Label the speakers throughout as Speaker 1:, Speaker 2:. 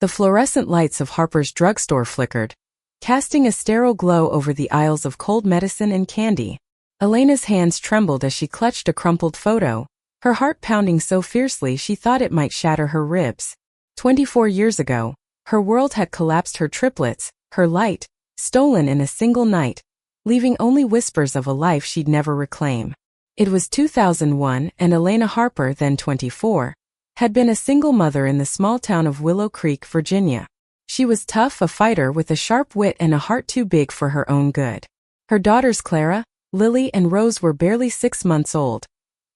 Speaker 1: The fluorescent lights of Harper's Drugstore flickered, casting a sterile glow over the aisles of cold medicine and candy. Elena's hands trembled as she clutched a crumpled photo, her heart pounding so fiercely she thought it might shatter her ribs. 24 years ago, her world had collapsed, her triplets, her light, stolen in a single night, leaving only whispers of a life she'd never reclaim. It was 2001 and Elena Harper, then 24, had been a single mother in the small town of Willow Creek, Virginia. She was tough, a fighter with a sharp wit and a heart too big for her own good. Her daughters Clara, Lily and Rose were barely 6 months old,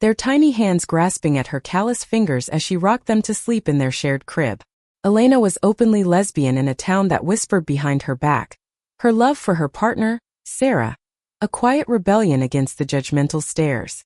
Speaker 1: their tiny hands grasping at her callous fingers as she rocked them to sleep in their shared crib. Elena was openly lesbian in a town that whispered behind her back, her love for her partner, Sarah, a quiet rebellion against the judgmental stares.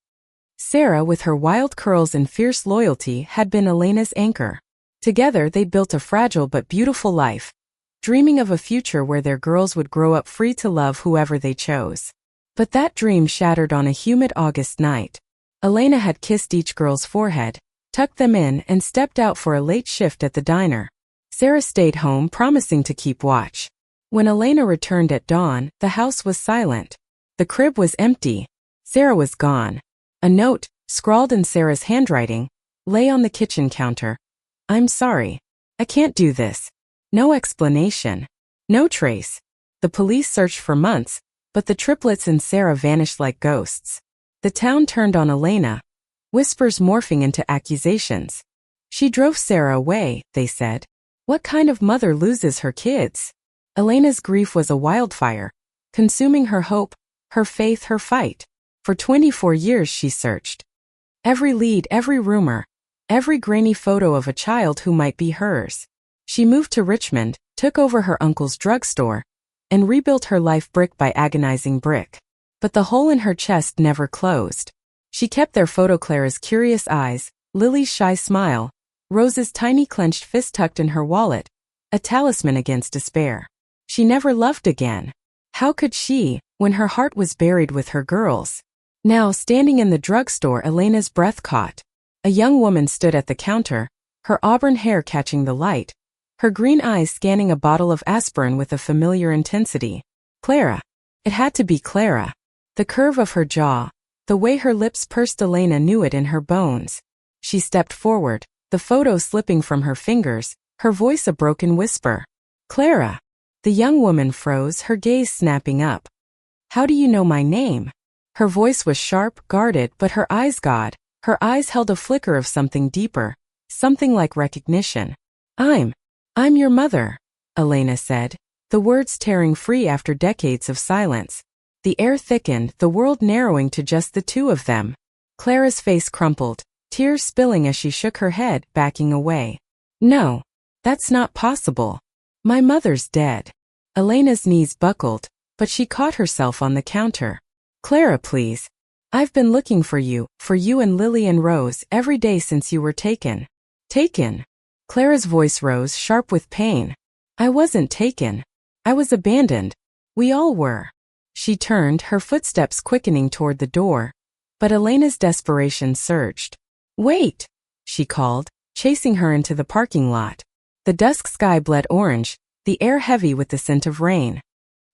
Speaker 1: Sarah, with her wild curls and fierce loyalty, had been Elena's anchor. Together they built a fragile but beautiful life, dreaming of a future where their girls would grow up free to love whoever they chose. But that dream shattered on a humid August night. Elena had kissed each girl's forehead, tucked them in, and stepped out for a late shift at the diner. Sarah stayed home, promising to keep watch. When Elena returned at dawn, the house was silent. The crib was empty. Sarah was gone. A note, scrawled in Sarah's handwriting, lay on the kitchen counter. "I'm sorry. I can't do this." No explanation. No trace. The police searched for months, but the triplets and Sarah vanished like ghosts. The town turned on Elena, whispers morphing into accusations. She drove Sarah away, they said. What kind of mother loses her kids? Elena's grief was a wildfire, consuming her hope, her faith, her fight. For 24 years she searched. Every lead, every rumor, every grainy photo of a child who might be hers. She moved to Richmond, took over her uncle's drugstore, and rebuilt her life brick by agonizing brick. But the hole in her chest never closed. She kept their photo, Clara's curious eyes, Lily's shy smile, Rose's tiny clenched fist tucked in her wallet, a talisman against despair. She never loved again. How could she, when her heart was buried with her girls? Now, standing in the drugstore, Elena's breath caught. A young woman stood at the counter, her auburn hair catching the light, her green eyes scanning a bottle of aspirin with a familiar intensity. Clara. It had to be Clara. The curve of her jaw, the way her lips pursed, Elena knew it in her bones. She stepped forward, the photo slipping from her fingers, her voice a broken whisper. Clara. The young woman froze, her gaze snapping up. How do you know my name? Her voice was sharp, guarded, but her eyes, her eyes held a flicker of something deeper, something like recognition. I'm your mother, Elena said, the words tearing free after decades of silence. The air thickened, the world narrowing to just the two of them. Clara's face crumpled, tears spilling as she shook her head, backing away. No, that's not possible. My mother's dead. Elena's knees buckled, but she caught herself on the counter. Clara, please. I've been looking for you and Lily and Rose, every day since you were taken. Taken? Clara's voice rose, sharp with pain. I wasn't taken. I was abandoned. We all were. She turned, her footsteps quickening toward the door, but Elena's desperation surged. Wait, she called, chasing her into the parking lot. The dusk sky bled orange, the air heavy with the scent of rain.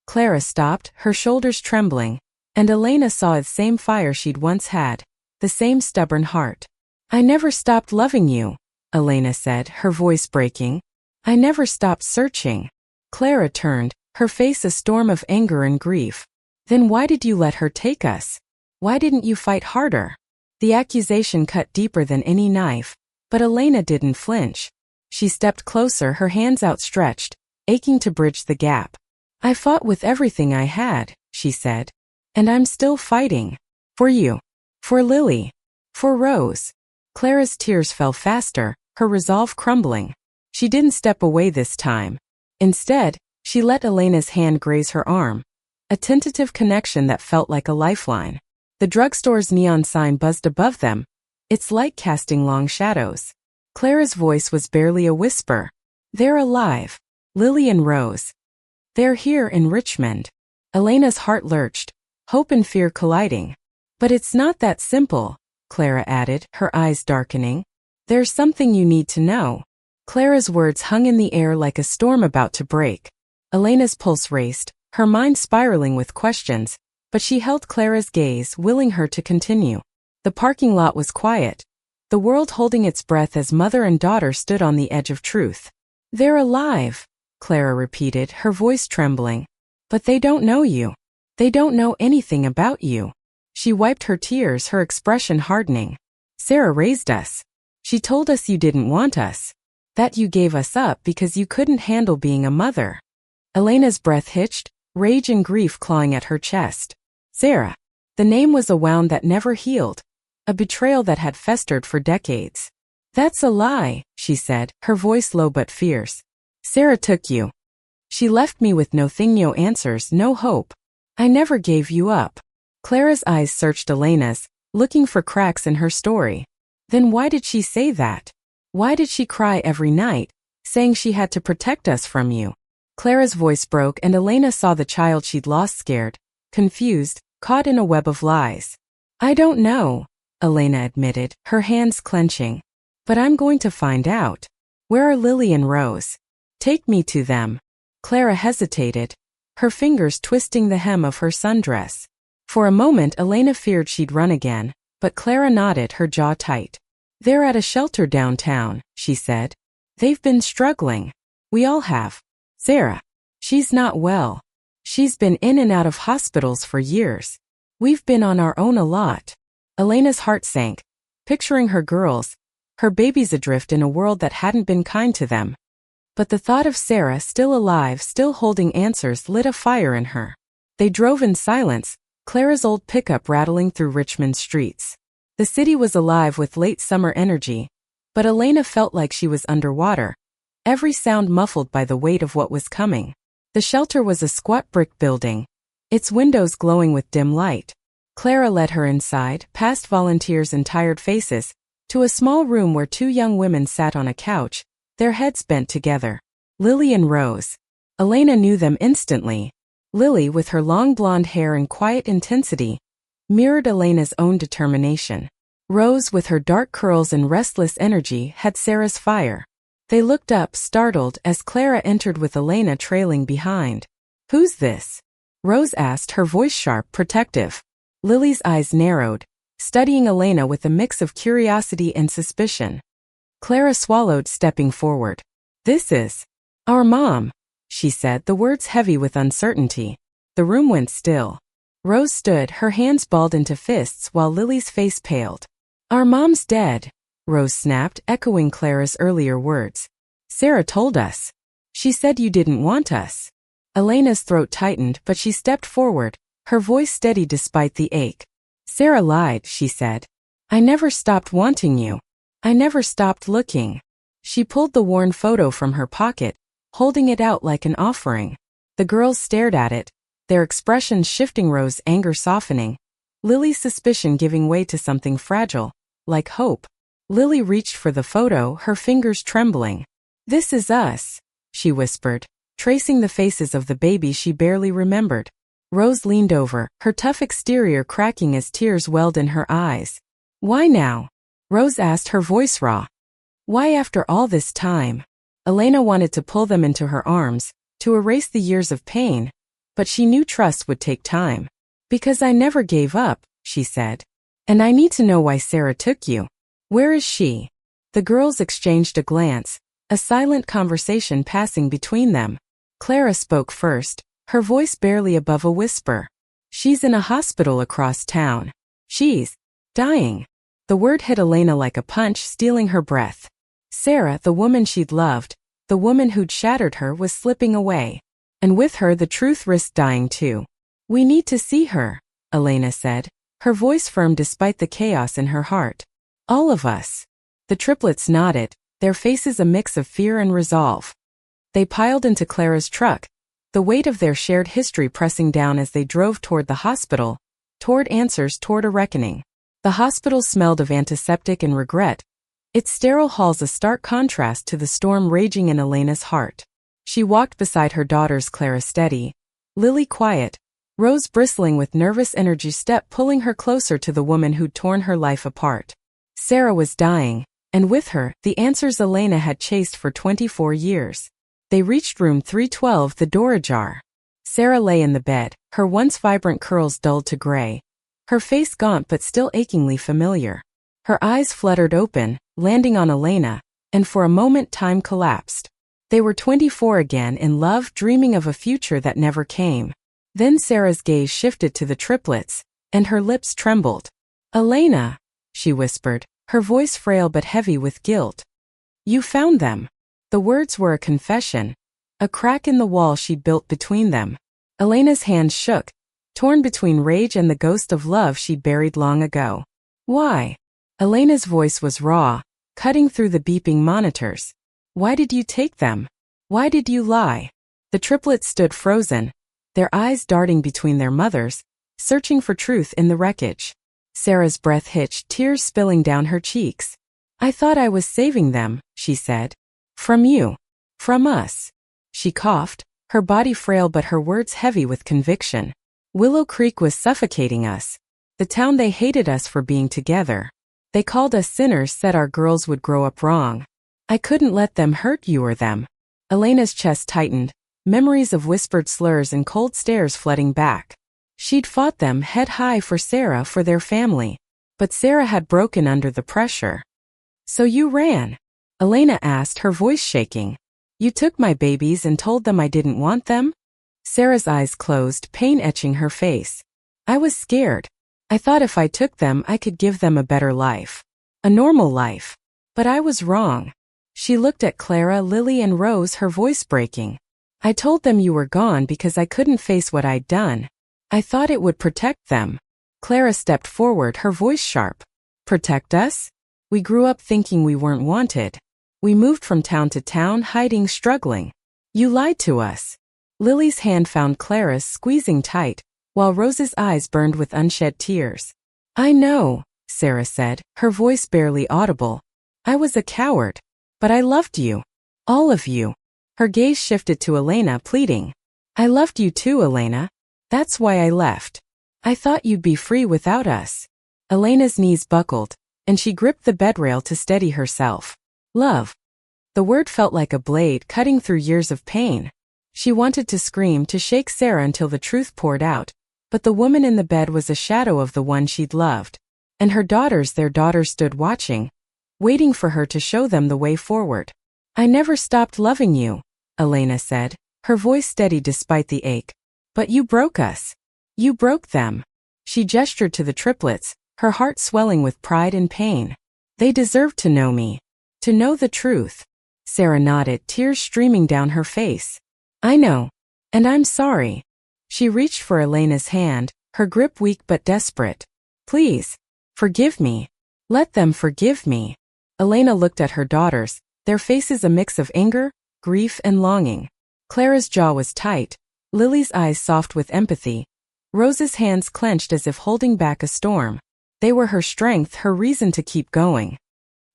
Speaker 1: Clara stopped, her shoulders trembling, and Elena saw the same fire she'd once had, the same stubborn heart. I never stopped loving you, Elena said, her voice breaking. I never stopped searching. Clara turned, her face a storm of anger and grief. Then why did you let her take us? Why didn't you fight harder? The accusation cut deeper than any knife, but Elena didn't flinch. She stepped closer, her hands outstretched, aching to bridge the gap. I fought with everything I had, she said. And I'm still fighting. For you. For Lily. For Rose. Clara's tears fell faster, her resolve crumbling. She didn't step away this time. Instead, she let Elena's hand graze her arm, a tentative connection that felt like a lifeline. The drugstore's neon sign buzzed above them, its light casting long shadows. Clara's voice was barely a whisper. They're alive. Lily and Rose. They're here in Richmond. Elena's heart lurched, hope and fear colliding. But it's not that simple, Clara added, her eyes darkening. There's something you need to know. Clara's words hung in the air like a storm about to break. Elena's pulse raced, her mind spiraling with questions, but she held Clara's gaze, willing her to continue. The parking lot was quiet, the world holding its breath as mother and daughter stood on the edge of truth. "They're alive," Clara repeated, her voice trembling. "But they don't know you. They don't know anything about you." She wiped her tears, her expression hardening. "Sarah raised us. She told us you didn't want us. That you gave us up because you couldn't handle being a mother." Elena's breath hitched, rage and grief clawing at her chest. Sarah. The name was a wound that never healed, a betrayal that had festered for decades. "That's a lie," she said, her voice low but fierce. "Sarah took you. She left me with no answers, no hope. I never gave you up." Clara's eyes searched Elena's, looking for cracks in her story. Then why did she say that? Why did she cry every night, saying she had to protect us from you? Clara's voice broke and Elena saw the child she'd lost, scared, confused, caught in a web of lies. "I don't know," Elena admitted, her hands clenching. "But I'm going to find out. Where are Lily and Rose? Take me to them." Clara hesitated, her fingers twisting the hem of her sundress. For a moment Elena feared she'd run again, but Clara nodded, her jaw tight. "They're at a shelter downtown," she said. "They've been struggling. We all have. Sarah. She's not well. She's been in and out of hospitals for years. We've been on our own a lot." Elena's heart sank, picturing her girls, her babies adrift in a world that hadn't been kind to them. But the thought of Sarah still alive, still holding answers, lit a fire in her. They drove in silence, Clara's old pickup rattling through Richmond's streets. The city was alive with late summer energy, but Elena felt like she was underwater, every sound muffled by the weight of what was coming. The shelter was a squat brick building, its windows glowing with dim light. Clara led her inside, past volunteers and tired faces, to a small room where two young women sat on a couch, their heads bent together. Lily and Rose. Elena knew them instantly. Lily, with her long blonde hair and quiet intensity, mirrored Elena's own determination. Rose, with her dark curls and restless energy, had Sarah's fire. They looked up, startled, as Clara entered with Elena trailing behind. "Who's this?" Rose asked, her voice sharp, protective. Lily's eyes narrowed, studying Elena with a mix of curiosity and suspicion. Clara swallowed, stepping forward. "This is our mom," she said, the words heavy with uncertainty. The room went still. Rose stood, her hands balled into fists, while Lily's face paled. "Our mom's dead," Rose snapped, echoing Clara's earlier words. "Sarah told us. She said you didn't want us." Elena's throat tightened, but she stepped forward, her voice steady despite the ache. "Sarah lied," she said. "I never stopped wanting you. I never stopped looking." She pulled the worn photo from her pocket, holding it out like an offering. The girls stared at it, their expressions shifting, Rose's anger softening, Lily's suspicion giving way to something fragile, like hope. Lily reached for the photo, her fingers trembling. "This is us," she whispered, tracing the faces of the baby she barely remembered. Rose leaned over, her tough exterior cracking as tears welled in her eyes. "Why now?" Rose asked, her voice raw. "Why after all this time?" Elena wanted to pull them into her arms, to erase the years of pain, but she knew trust would take time. "Because I never gave up," she said. "And I need to know why Sarah took you. Where is she?" The girls exchanged a glance, a silent conversation passing between them. Clara spoke first, her voice barely above a whisper. "She's in a hospital across town. She's dying." The word hit Elena like a punch, stealing her breath. Sarah, the woman she'd loved, the woman who'd shattered her, was slipping away. And with her the truth risked dying too. "We need to see her," Elena said, her voice firm despite the chaos in her heart. "All of us." The triplets nodded, their faces a mix of fear and resolve. They piled into Clara's truck, the weight of their shared history pressing down as they drove toward the hospital, toward answers, toward a reckoning. The hospital smelled of antiseptic and regret, its sterile halls a stark contrast to the storm raging in Elena's heart. She walked beside her daughters, Clara steady, Lily quiet, Rose bristling with nervous energy, step pulling her closer to the woman who'd torn her life apart. Sarah was dying, And with her, the answers Elena had chased for 24 years. They reached room 312, the door ajar. Sarah lay in the bed, her once vibrant curls dulled to gray, her face gaunt but still achingly familiar. Her eyes fluttered open, landing on Elena, and for a moment time collapsed. They were 24 again, in love, dreaming of a future that never came. Then Sarah's gaze shifted to the triplets, and her lips trembled. "Elena," she whispered, her voice frail but heavy with guilt. "You found them." The words were a confession, a crack in the wall she'd built between them. Elena's hands shook, torn between rage and the ghost of love she'd buried long ago. "Why?" Elena's voice was raw, cutting through the beeping monitors. "Why did you take them? Why did you lie?" The triplets stood frozen, their eyes darting between their mothers, searching for truth in the wreckage. Sarah's breath hitched, tears spilling down her cheeks. "I thought I was saving them," she said. "From you. From us." She coughed, her body frail but her words heavy with conviction. "Willow Creek was suffocating us. The town they hated us for being together. They called us sinners, said our girls would grow up wrong. I couldn't let them hurt you or them." Elena's chest tightened, memories of whispered slurs and cold stares flooding back. She'd fought them head high for Sarah, for their family. But Sarah had broken under the pressure. "So you ran?" Elena asked, her voice shaking. "You took my babies and told them I didn't want them?" Sarah's eyes closed, pain etching her face. "I was scared. I thought if I took them I could give them a better life. A normal life. But I was wrong." She looked at Clara, Lily and Rose, her voice breaking. "I told them you were gone because I couldn't face what I'd done. I thought it would protect them." Clara stepped forward, her voice sharp. "Protect us? We grew up thinking we weren't wanted. We moved from town to town, hiding, struggling. You lied to us." Lily's hand found Clara's, squeezing tight, while Rose's eyes burned with unshed tears. "I know," Sarah said, her voice barely audible. "I was a coward. But I loved you. All of you." Her gaze shifted to Elena, pleading. "I loved you too, Elena. That's why I left. I thought you'd be free without us." Elena's knees buckled, and she gripped the bedrail to steady herself. "Love." The word felt like a blade cutting through years of pain. She wanted to scream, to shake Sarah until the truth poured out, but the woman in the bed was a shadow of the one she'd loved. And her daughters, their daughters, stood watching, waiting for her to show them the way forward. "I never stopped loving you," Elena said, her voice steady despite the ache. "But you broke us. You broke them." She gestured to the triplets, her heart swelling with pride and pain. "They deserved to know me. To know the truth." Sarah nodded, tears streaming down her face. "I know. And I'm sorry." She reached for Elena's hand, her grip weak but desperate. "Please. Forgive me. Let them forgive me." Elena looked at her daughters, their faces a mix of anger, grief and longing. Clara's jaw was tight, Lily's eyes soft with empathy, Rose's hands clenched as if holding back a storm. They were her strength, her reason to keep going.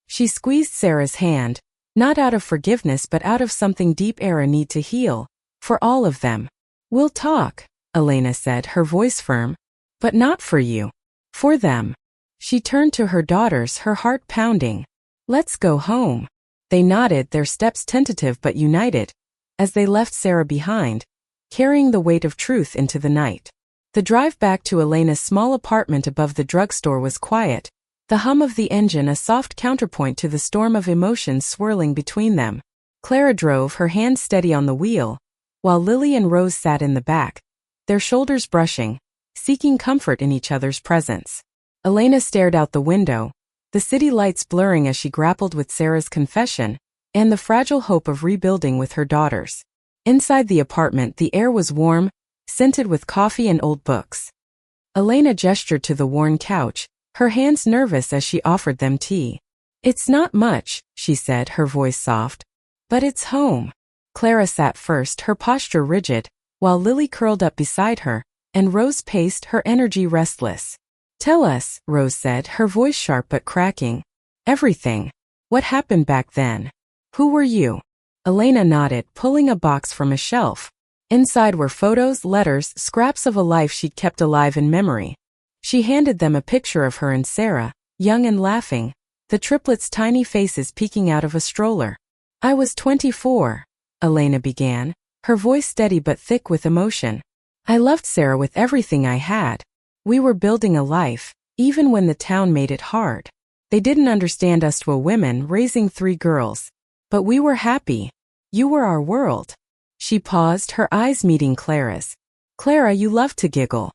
Speaker 1: She squeezed Sarah's hand, not out of forgiveness but out of something deep a need to heal, for all of them. "We'll talk," Elena said, her voice firm. "But not for you. For them." She turned to her daughters, her heart pounding. "Let's go home." They nodded, their steps tentative but united, as they left Sarah behind, carrying the weight of truth into the night. The drive back to Elena's small apartment above the drugstore was quiet, the hum of the engine a soft counterpoint to the storm of emotions swirling between them. Clara drove, her hands steady on the wheel, while Lily and Rose sat in the back, their shoulders brushing, seeking comfort in each other's presence. Elena stared out the window, the city lights blurring as she grappled with Sarah's confession and the fragile hope of rebuilding with her daughters. Inside the apartment, the air was warm, scented with coffee and old books. Elena gestured to the worn couch, her hands nervous as she offered them tea. "It's not much," she said, her voice soft. "But it's home." Clara sat first, her posture rigid, while Lily curled up beside her, and Rose paced, her energy restless. "Tell us," Rose said, her voice sharp but cracking. "Everything. What happened back then? Who were you?" Elena nodded, pulling a box from a shelf. Inside were photos, letters, scraps of a life she'd kept alive in memory. She handed them a picture of her and Sarah, young and laughing, the triplets' tiny faces peeking out of a stroller. I was 24, Elena began, her voice steady but thick with emotion. I loved Sarah with everything I had. We were building a life, even when the town made it hard. They didn't understand us 2 women raising 3 girls. But we were happy. You were our world. She paused, her eyes meeting Clara's. Clara, you loved to giggle.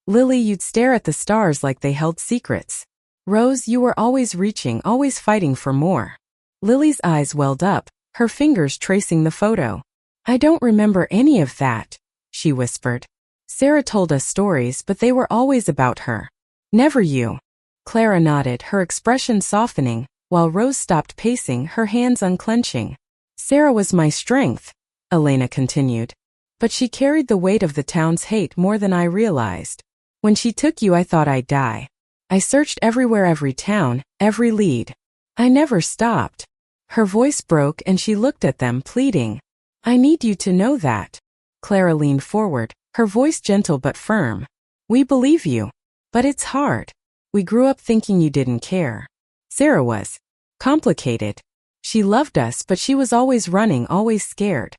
Speaker 1: Lily, you'd stare at the stars like they held secrets. Rose, you were always reaching, always fighting for more. Lily's eyes welled up, her fingers tracing the photo. I don't remember any of that, she whispered. Sarah told us stories, but they were always about her. Never you. Clara nodded, her expression softening, while Rose stopped pacing, her hands unclenching. Sarah was my strength, Elena continued. But she carried the weight of the town's hate more than I realized. When she took you, I thought I'd die. I searched everywhere, every town, every lead. I never stopped. Her voice broke and she looked at them, pleading. I need you to know that. Clara leaned forward, her voice gentle but firm. We believe you. But it's hard. We grew up thinking you didn't care. Sarah was complicated. She loved us, but she was always running, always scared.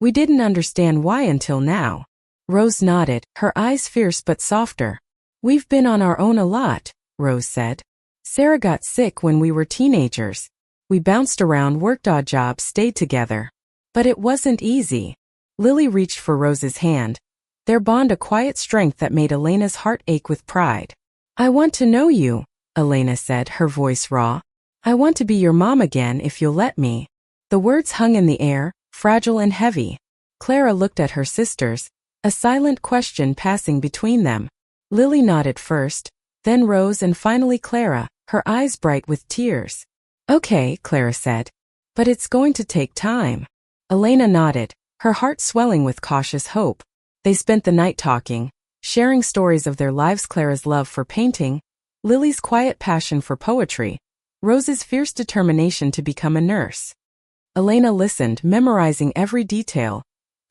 Speaker 1: We didn't understand why until now. Rose nodded, her eyes fierce but softer. We've been on our own a lot, Rose said. Sarah got sick when we were teenagers. We bounced around, worked odd jobs, stayed together. But it wasn't easy. Lily reached for Rose's hand, their bond a quiet strength that made Elena's heart ache with pride. I want to know you, Elena said, her voice raw. I want to be your mom again if you'll let me. The words hung in the air, fragile and heavy. Clara looked at her sisters, a silent question passing between them. Lily nodded first, then Rose and finally Clara, her eyes bright with tears. Okay, Clara said. But it's going to take time. Elena nodded, her heart swelling with cautious hope. They spent the night talking, sharing stories of their lives, Clara's love for painting, Lily's quiet passion for poetry, Rose's fierce determination to become a nurse. Elena listened, memorizing every detail,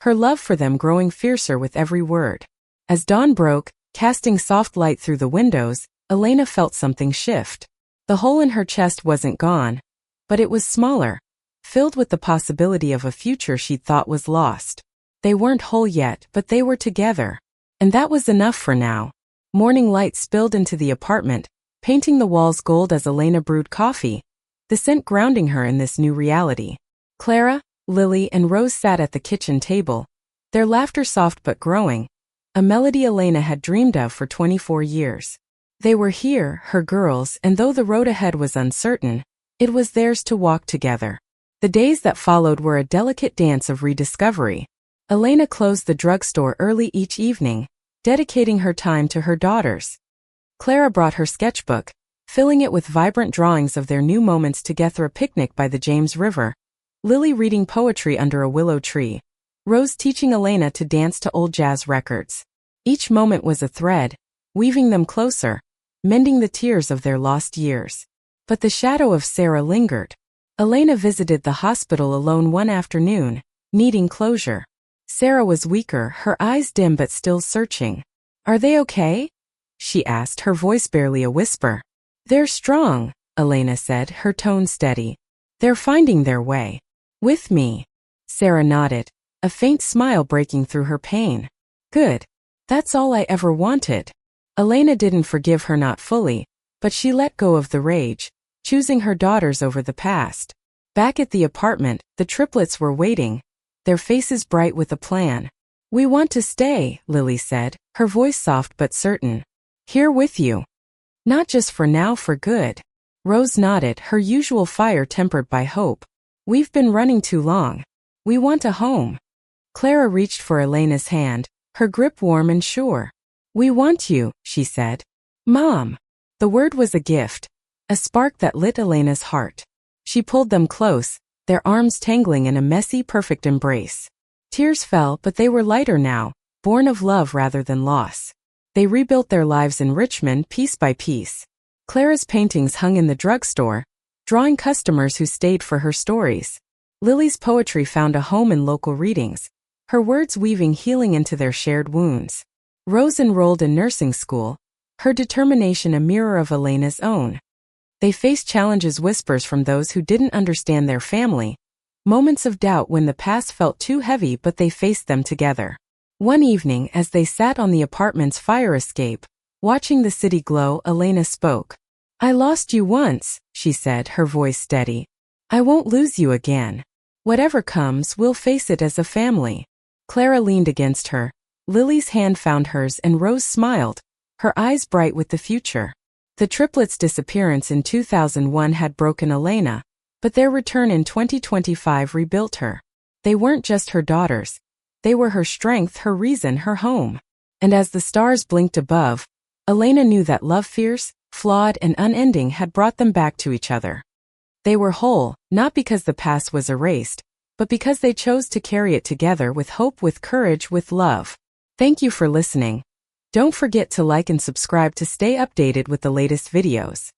Speaker 1: her love for them growing fiercer with every word. As dawn broke, casting soft light through the windows, Elena felt something shift. The hole in her chest wasn't gone, but it was smaller, filled with the possibility of a future she'd thought was lost. They weren't whole yet, but they were together. And that was enough for now. Morning light spilled into the apartment, painting the walls gold as Elena brewed coffee, the scent grounding her in this new reality. Clara, Lily, and Rose sat at the kitchen table, their laughter soft but growing, a melody Elena had dreamed of for 24 years. They were here, her girls, and though the road ahead was uncertain, it was theirs to walk together. The days that followed were a delicate dance of rediscovery. Elena closed the drugstore early each evening, dedicating her time to her daughters. Clara brought her sketchbook, filling it with vibrant drawings of their new moments together, a picnic by the James River, Lily reading poetry under a willow tree, Rose teaching Elena to dance to old jazz records. Each moment was a thread, weaving them closer, mending the tears of their lost years. But the shadow of Sarah lingered. Elena visited the hospital alone one afternoon, needing closure. Sarah was weaker, her eyes dim but still searching. Are they okay? She asked, her voice barely a whisper. They're strong, Elena said, her tone steady. They're finding their way. With me. Sarah nodded, a faint smile breaking through her pain. Good. That's all I ever wanted. Elena didn't forgive her, not fully, but she let go of the rage, choosing her daughters over the past. Back at the apartment, the triplets were waiting, their faces bright with a plan. We want to stay, Lily said, her voice soft but certain. Here with you. Not just for now, for good. Rose nodded, her usual fire tempered by hope. We've been running too long. We want a home. Clara reached for Elena's hand, her grip warm and sure. We want you, she said. Mom. The word was a gift, a spark that lit Elena's heart. She pulled them close, their arms tangling in a messy, perfect embrace. Tears fell, but they were lighter now, born of love rather than loss. They rebuilt their lives in Richmond piece by piece. Clara's paintings hung in the drugstore, drawing customers who stayed for her stories. Lily's poetry found a home in local readings, her words weaving healing into their shared wounds. Rose enrolled in nursing school, her determination a mirror of Elena's own. They faced challenges, whispers from those who didn't understand their family, moments of doubt when the past felt too heavy, but they faced them together. One evening, as they sat on the apartment's fire escape, watching the city glow, Elena spoke. "I lost you once," she said, her voice steady. "I won't lose you again. Whatever comes, we'll face it as a family." Clara leaned against her. Lily's hand found hers and Rose smiled, her eyes bright with the future. The triplets' disappearance in 2001 had broken Elena, but their return in 2025 rebuilt her. They weren't just her daughters. They were her strength, her reason, her home. And as the stars blinked above, Elena knew that love, fierce, flawed, and unending, had brought them back to each other. They were whole, not because the past was erased, but because they chose to carry it together with hope, with courage, with love. Thank you for listening. Don't forget to like and subscribe to stay updated with the latest videos.